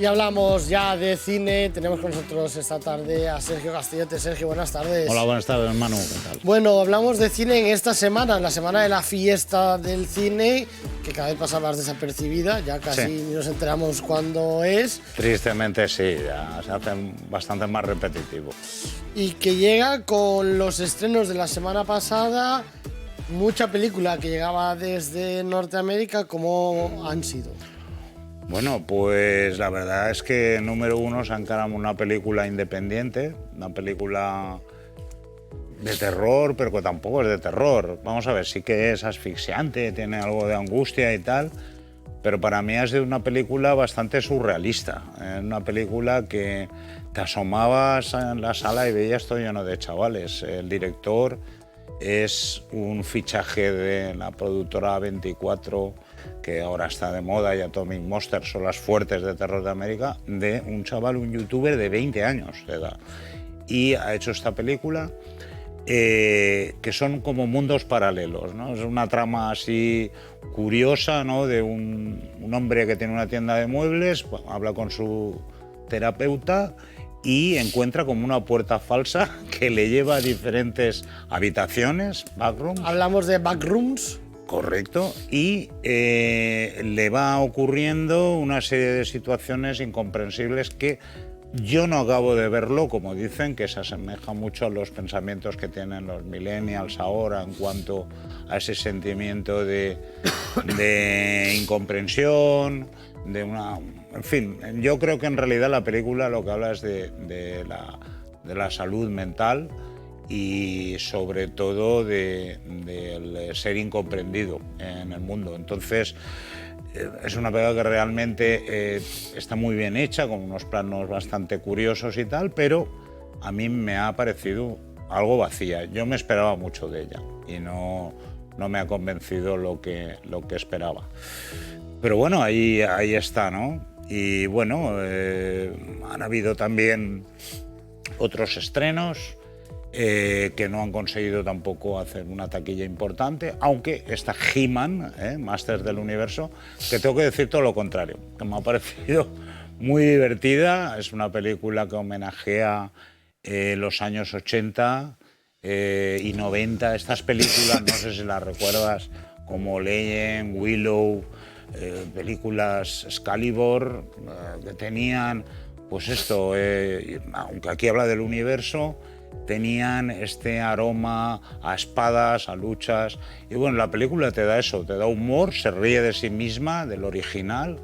Y hablamos ya de cine. Tenemos con nosotros esta tarde a Sergio Castellote. Sergio, buenas tardes. Hola, buenas tardes, Manu. ¿Qué tal? Bueno, hablamos de cine en esta semana, en la semana de la fiesta del cine, que cada vez pasa más desapercibida, ya casi ni nos enteramos cuándo es. Tristemente sí, ya se hace bastante más repetitivo. Y que llega con los estrenos de la semana pasada, mucha película que llegaba desde Norteamérica. ¿Cómo han sido? Bueno, pues la verdad es que número uno se encaramos una película independiente, una película de terror, pero que tampoco es de terror. Vamos a ver, sí que es asfixiante, tiene algo de angustia y tal, pero para mí ha sido una película bastante surrealista. Una película que te asomabas en la sala y veías todo lleno de chavales. El director es un fichaje de la productora 24, que ahora está de moda, y Atomic Monster son las fuertes de terror de América, de un chaval, un youtuber de 20 años de edad. Y ha hecho esta película que son como mundos paralelos, ¿no? Es una trama así curiosa, ¿no? De un hombre que tiene una tienda de muebles, habla con su terapeuta y encuentra como una puerta falsa que le lleva a diferentes habitaciones, backrooms. Hablamos de backrooms. Correcto, y le va ocurriendo una serie de situaciones incomprensibles que yo no acabo de verlo, como dicen, que se asemeja mucho a los pensamientos que tienen los millennials ahora en cuanto a ese sentimiento de incomprensión, de una... En fin, yo creo que en realidad la película lo que habla es de la salud mental y sobre todo del ser incomprendido en el mundo. Entonces, es una película que realmente está muy bien hecha, con unos planos bastante curiosos y tal, pero a mí me ha parecido algo vacía. Yo me esperaba mucho de ella y no me ha convencido lo que esperaba. Pero bueno, ahí está, ¿no? Y bueno, han habido también otros estrenos que no han conseguido tampoco hacer una taquilla importante, aunque está He-Man, Masters del Universo, que tengo que decir todo lo contrario, que me ha parecido muy divertida. Es una película que homenajea los años 80 y 90, estas películas, no sé si las recuerdas, como Legend, Willow, películas Excalibur, que tenían, pues esto, aunque aquí habla del universo, tenían este aroma a espadas, a luchas. Y bueno, la película te da eso, te da humor, se ríe de sí misma, del original.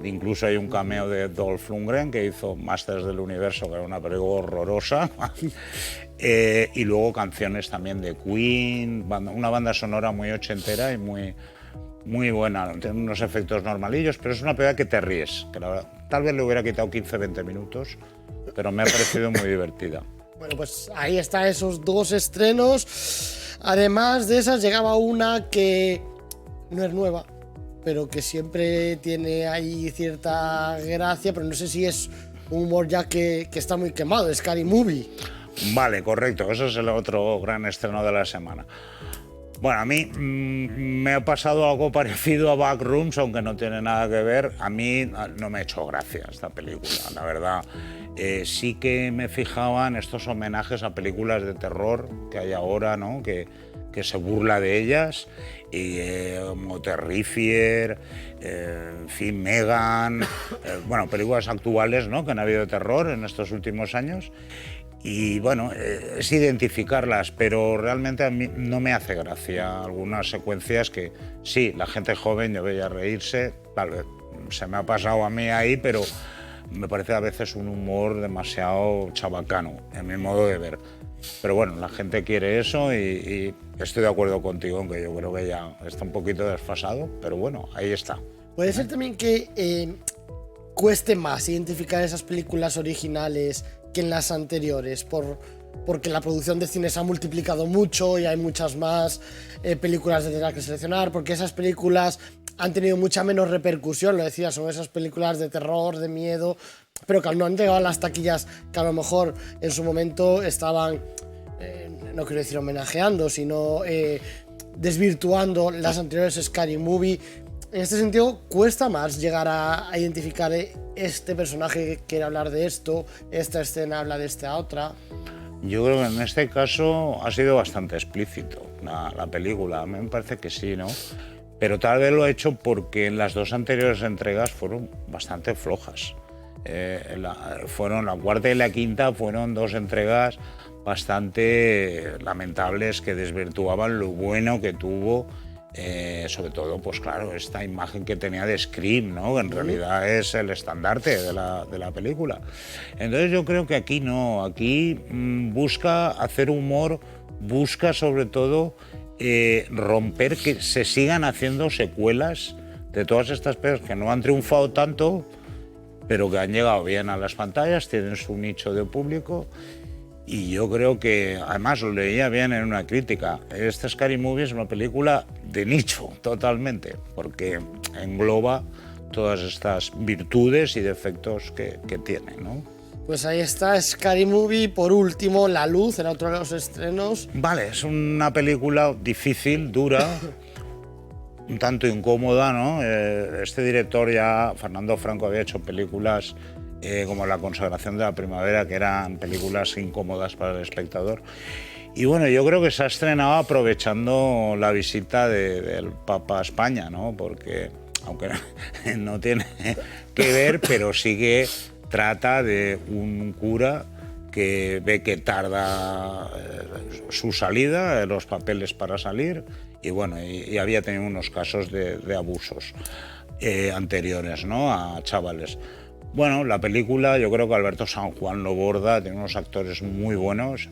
Incluso hay un cameo de Dolph Lundgren, que hizo Masters del Universo, que era una película horrorosa. Y luego canciones también de Queen, una banda sonora muy ochentera y muy buena. Tiene unos efectos normalillos, pero es una película que te ríes. Que la verdad, tal vez le hubiera quitado 15-20 minutos, pero me ha parecido muy divertida. Bueno, pues ahí están esos dos estrenos. Además de esas, llegaba una que no es nueva, pero que siempre tiene ahí cierta gracia, pero no sé si es un humor ya que está muy quemado, Scary Movie. Vale, correcto, eso es el otro gran estreno de la semana. Bueno, a mí me ha pasado algo parecido a Backrooms, aunque no tiene nada que ver. A mí no me ha hecho gracia esta película, la verdad. Sí que me fijaba en estos homenajes a películas de terror que hay ahora, ¿no? Que se burla de ellas, y como Terrifier, en fin, Megan, bueno, películas actuales, ¿no? Que han habido de terror en estos últimos años. Y bueno, es identificarlas, pero realmente a mí no me hace gracia algunas secuencias que sí, la gente joven yo veía reírse, tal vez se me ha pasado a mí ahí, pero me parece a veces un humor demasiado chabacano, en mi modo de ver. Pero bueno, la gente quiere eso y estoy de acuerdo contigo, aunque yo creo que ya está un poquito desfasado, pero bueno, ahí está. Puede ser también que cueste más identificar esas películas originales que en las anteriores, porque la producción de cine se ha multiplicado mucho y hay muchas más películas de las que seleccionar, porque esas películas han tenido mucha menos repercusión, lo decía, son esas películas de terror, de miedo, pero que no han llegado a las taquillas que a lo mejor en su momento estaban, no quiero decir homenajeando, sino desvirtuando las anteriores Scary Movie. en este sentido, cuesta más llegar a identificar este personaje que quiere hablar de esto, esta escena habla de esta otra. Yo creo que en este caso ha sido bastante explícito la película. A mí me parece que sí, ¿no? Pero tal vez lo ha hecho porque en las dos anteriores entregas fueron bastante flojas. Fueron la cuarta y la quinta, fueron dos entregas bastante lamentables que desvirtuaban lo bueno que tuvo, sobre todo, pues claro, esta imagen que tenía de Scream, ¿no? Que en realidad es el estandarte de la película. Entonces yo creo que aquí no, aquí busca hacer humor, busca sobre todo romper que se sigan haciendo secuelas de todas estas películas que no han triunfado tanto, pero que han llegado bien a las pantallas, tienen su nicho de público. Y yo creo que, además lo leía bien en una crítica, este Scary Movie es una película de nicho totalmente, porque engloba todas estas virtudes y defectos que tiene, ¿no? Pues ahí está, Scary Movie. Por último, La Luz, era otro de los estrenos. Vale, es una película difícil, dura, un tanto incómoda, ¿no? Este director ya, Fernando Franco, había hecho películas como La consagración de la primavera, que eran películas incómodas para el espectador. Y bueno, yo creo que se ha estrenado aprovechando la visita del Papa a España, ¿no? Porque, aunque no tiene que ver, pero sí que trata de un cura que ve que tarda su salida, los papeles para salir, y bueno, y había tenido unos casos de abusos anteriores, ¿no? A chavales. Bueno, la película, yo creo que Alberto San Juan lo borda, tiene unos actores muy buenos,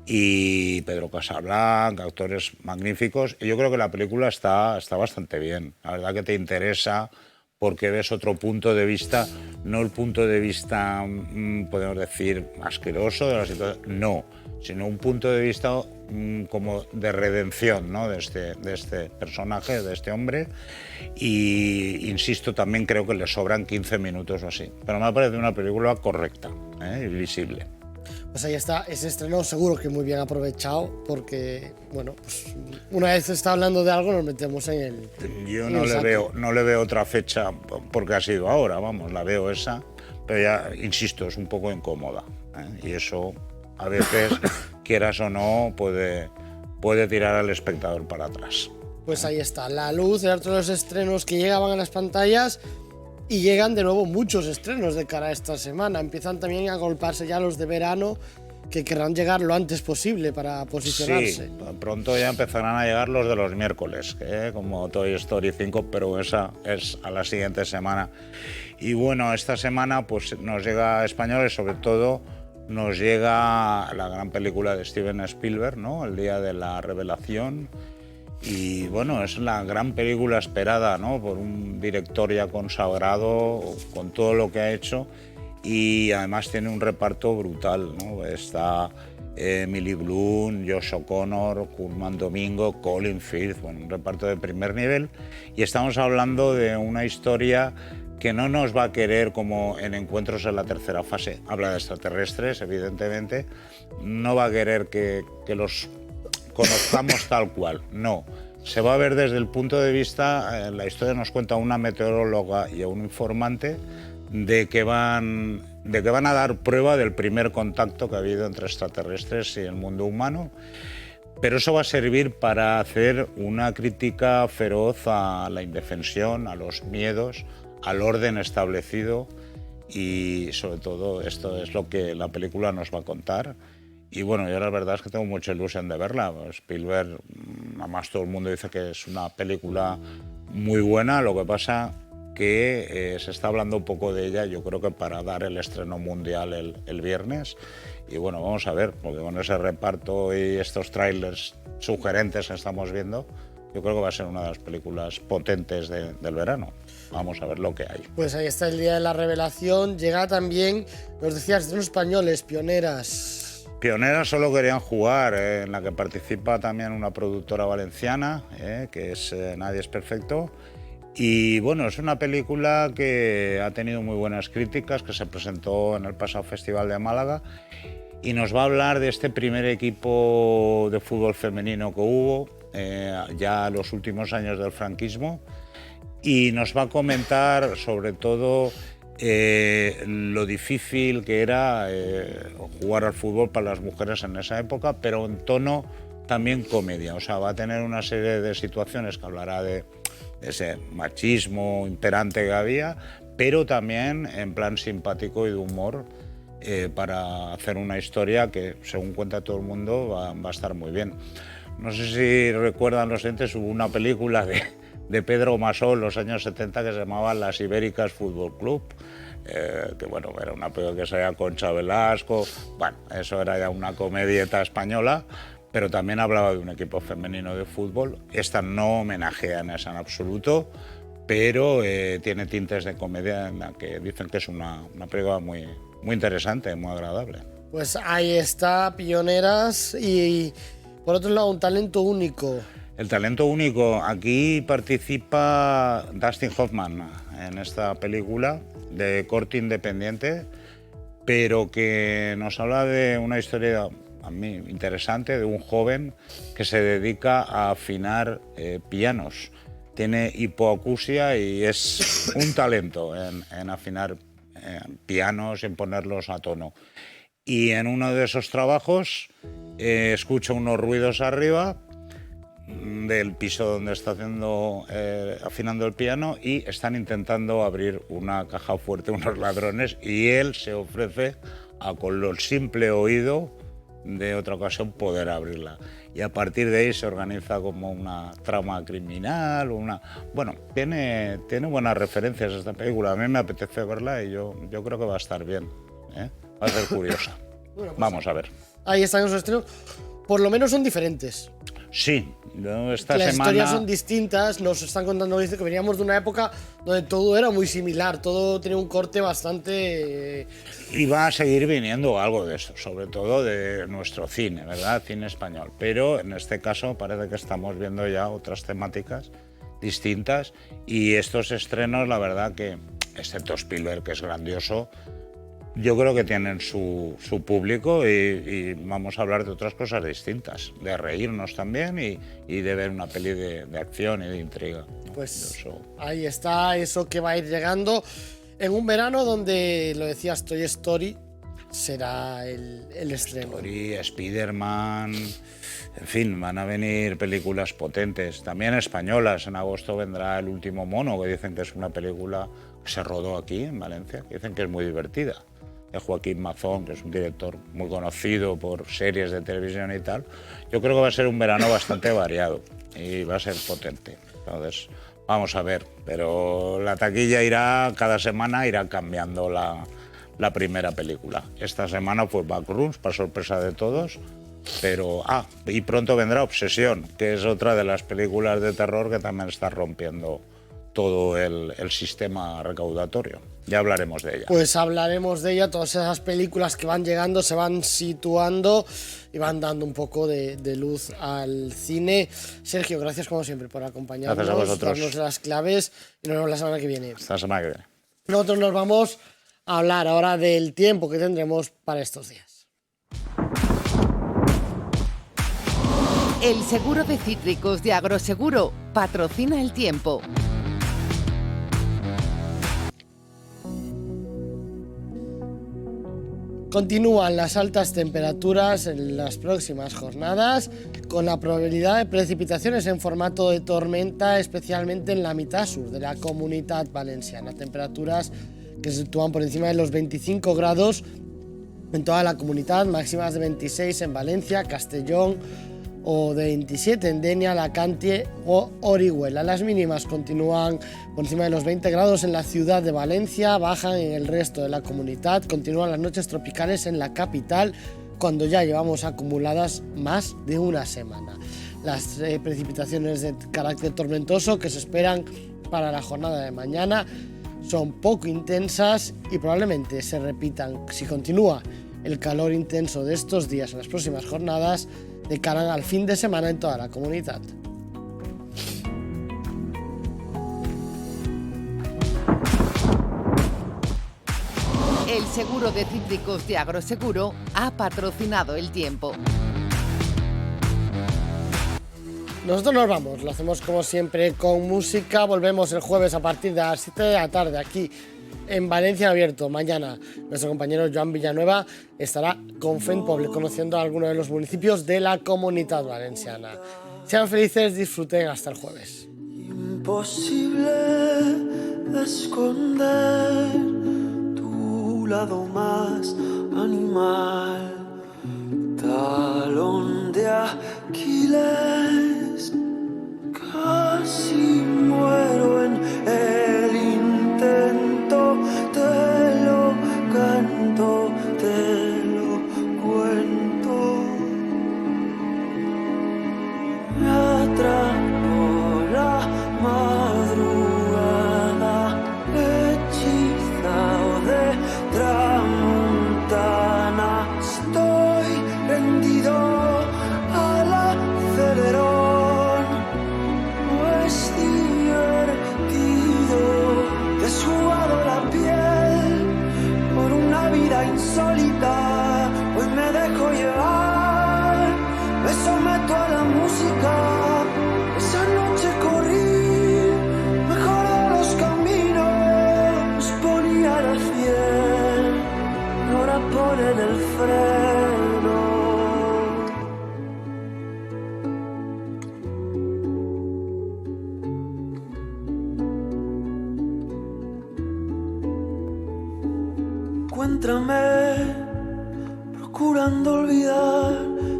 y Pedro Casablanca, actores magníficos, y yo creo que la película está bastante bien. La verdad que te interesa porque ves otro punto de vista, no el punto de vista, podemos decir, asqueroso de la situación, no, sino un punto de vista como de redención, ¿no? de este personaje, de este hombre. Y insisto, también creo que le sobran 15 minutos o así. Pero me ha parecido una película correcta, y visible. Pues ahí está, ese estreno seguro que muy bien aprovechado, porque, bueno, pues una vez se está hablando de algo nos metemos en el... Yo no le veo otra fecha porque ha sido ahora, vamos, la veo esa, pero ya, insisto, es un poco incómoda, y eso a veces, quieras o no, puede tirar al espectador para atrás. Pues ahí está, La Luz, era otro de los estrenos que llegaban a las pantallas. Y llegan de nuevo muchos estrenos de cara a esta semana. Empiezan también a golpearse ya los de verano, que querrán llegar lo antes posible para posicionarse. Sí, pronto ya empezarán a llegar los de los miércoles, como Toy Story 5, pero esa es a la siguiente semana. Y bueno, esta semana pues nos llega a españoles, sobre todo nos llega la gran película de Steven Spielberg, ¿no? El día de la revelación. Y bueno, es la gran película esperada, ¿no? Por un director ya consagrado, con todo lo que ha hecho, y además tiene un reparto brutal, ¿no? Está Emily Blunt, Josh O'Connor, Colman Domingo, Colin Firth, bueno, un reparto de primer nivel. Y estamos hablando de una historia que no nos va a querer como en Encuentros en la tercera fase. Habla de extraterrestres, evidentemente. No va a querer que los conozcamos tal cual, no. Se va a ver desde el punto de vista, la historia nos cuenta una meteoróloga y un informante de que van a dar prueba del primer contacto que ha habido entre extraterrestres y el mundo humano, pero eso va a servir para hacer una crítica feroz a la indefensión, a los miedos, al orden establecido, y sobre todo esto es lo que la película nos va a contar. Y bueno, yo la verdad es que tengo mucha ilusión de verla. Spielberg, además todo el mundo dice que es una película muy buena, lo que pasa que se está hablando un poco de ella, yo creo que para dar el estreno mundial el viernes. Y bueno, vamos a ver, porque con ese reparto y estos trailers sugerentes que estamos viendo, yo creo que va a ser una de las películas potentes del verano. Vamos a ver lo que hay. Pues ahí está el día de la revelación. Llega también, nos decías, estrenos españoles, pioneras. Pioneras solo querían jugar, en la que participa también una productora valenciana, que es Nadie es perfecto. Y bueno, es una película que ha tenido muy buenas críticas, que se presentó en el pasado Festival de Málaga, y nos va a hablar de este primer equipo de fútbol femenino que hubo ya en los últimos años del franquismo, y nos va a comentar sobre todo lo difícil que era jugar al fútbol para las mujeres en esa época, pero en tono también comedia. O sea, va a tener una serie de situaciones que hablará de ese machismo imperante que había, pero también en plan simpático y de humor, para hacer una historia que, según cuenta todo el mundo, va a estar muy bien. No sé si recuerdan los entes, hubo una película de Pedro Masó en los años 70 que se llamaba Las Ibéricas Fútbol Club, que bueno, era una película que salía Concha Velasco, bueno, eso era ya una comedieta española, pero también hablaba de un equipo femenino de fútbol. Esta no homenajea en esa en absoluto, pero tiene tintes de comedia en la que dicen que es una película muy interesante, muy agradable. Pues ahí está, pioneras, y por otro lado un talento único. El talento único, aquí participa Dustin Hoffman en esta película de corte independiente, pero que nos habla de una historia a mí interesante de un joven que se dedica a afinar pianos. Tiene hipoacusia y es un talento en afinar pianos, en ponerlos a tono. Y en uno de esos trabajos escucha unos ruidos arriba del piso donde está afinando el piano, y están intentando abrir una caja fuerte unos ladrones, y él se ofrece a, con el simple oído de otra ocasión, poder abrirla. Y a partir de ahí se organiza como una trama criminal, bueno, tiene buenas referencias esta película. A mí me apetece verla y yo creo que va a estar bien, ¿eh? Va a ser curiosa. Bueno, pues vamos a ver. Ahí están esos estrenos. Por lo menos son diferentes. Sí, esta las semana... historias son distintas, nos están contando, dice que veníamos de una época donde todo era muy similar, todo tenía un corte bastante... Y va a seguir viniendo algo de eso, sobre todo de nuestro cine, ¿verdad? Cine español. Pero en este caso parece que estamos viendo ya otras temáticas distintas, y estos estrenos, la verdad que, excepto Spielberg, que es grandioso, yo creo que tienen su público, y vamos a hablar de otras cosas distintas, de reírnos también y de ver una peli de acción y de intriga, ¿no? Pues ahí está eso que va a ir llegando en un verano donde, lo decías, Toy Story será el estreno. Story, Spider-Man, en fin, van a venir películas potentes, también españolas. En agosto vendrá El último mono, que dicen que es una película que se rodó aquí en Valencia, que dicen que es muy divertida, de Joaquín Mazón, que es un director muy conocido por series de televisión y tal. Yo creo que va a ser un verano bastante variado y va a ser potente. Entonces, vamos a ver, pero la taquilla cada semana irá cambiando la primera película. Esta semana fue Backrooms, para sorpresa de todos, pero y pronto vendrá Obsesión, que es otra de las películas de terror que también está rompiendo todo el sistema recaudatorio. Ya hablaremos de ella. Pues hablaremos de ella, todas esas películas que van llegando, se van situando y van dando un poco de luz al cine. Sergio, gracias como siempre por acompañarnos, gracias a vosotros, darnos las claves, y nos vemos la semana que viene. Hasta la semana que viene. Nosotros nos vamos a hablar ahora del tiempo que tendremos para estos días. El seguro de cítricos de Agroseguro patrocina el tiempo. Continúan las altas temperaturas en las próximas jornadas, con la probabilidad de precipitaciones en formato de tormenta, especialmente en la mitad sur de la Comunitat Valenciana. Temperaturas que se sitúan por encima de los 25 grados en toda la comunidad, máximas de 26 en Valencia, Castellón, o de 27 en Denia, Alacante o Orihuela. Las mínimas continúan por encima de los 20 grados en la ciudad de Valencia, bajan en el resto de la comunidad, continúan las noches tropicales en la capital, cuando ya llevamos acumuladas más de una semana. Las precipitaciones de carácter tormentoso que se esperan para la jornada de mañana son poco intensas y probablemente se repitan si continúa el calor intenso de estos días en las próximas jornadas de cara al fin de semana en toda la comunidad. El seguro de cítricos de Agroseguro ha patrocinado el tiempo. Nosotros nos vamos, lo hacemos como siempre con música. Volvemos el jueves a partir de las 7 de la tarde aquí en Valencia Abierto. Mañana nuestro compañero Joan Villanueva estará con Fent Poble conociendo a algunos de los municipios de la Comunitat Valenciana. Sean felices, disfruten, hasta el jueves. Imposible esconder tu lado más animal. Talón de Aquiles, casi muero en el intento. Te lo canto, te lo cuento. Me atrapó la madrugada, hechizado de tramontana. Estoy rendido al acelerón, no es divertido. Desjugado la piel por una vida insólita. Hoy me dejo llevar, me someto a la música. Esa noche corrí mejor de los caminos, ponía la 100, ahora ponen el freno. Encuéntrame procurando olvidar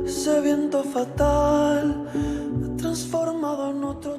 ese viento fatal, me he transformado en otro.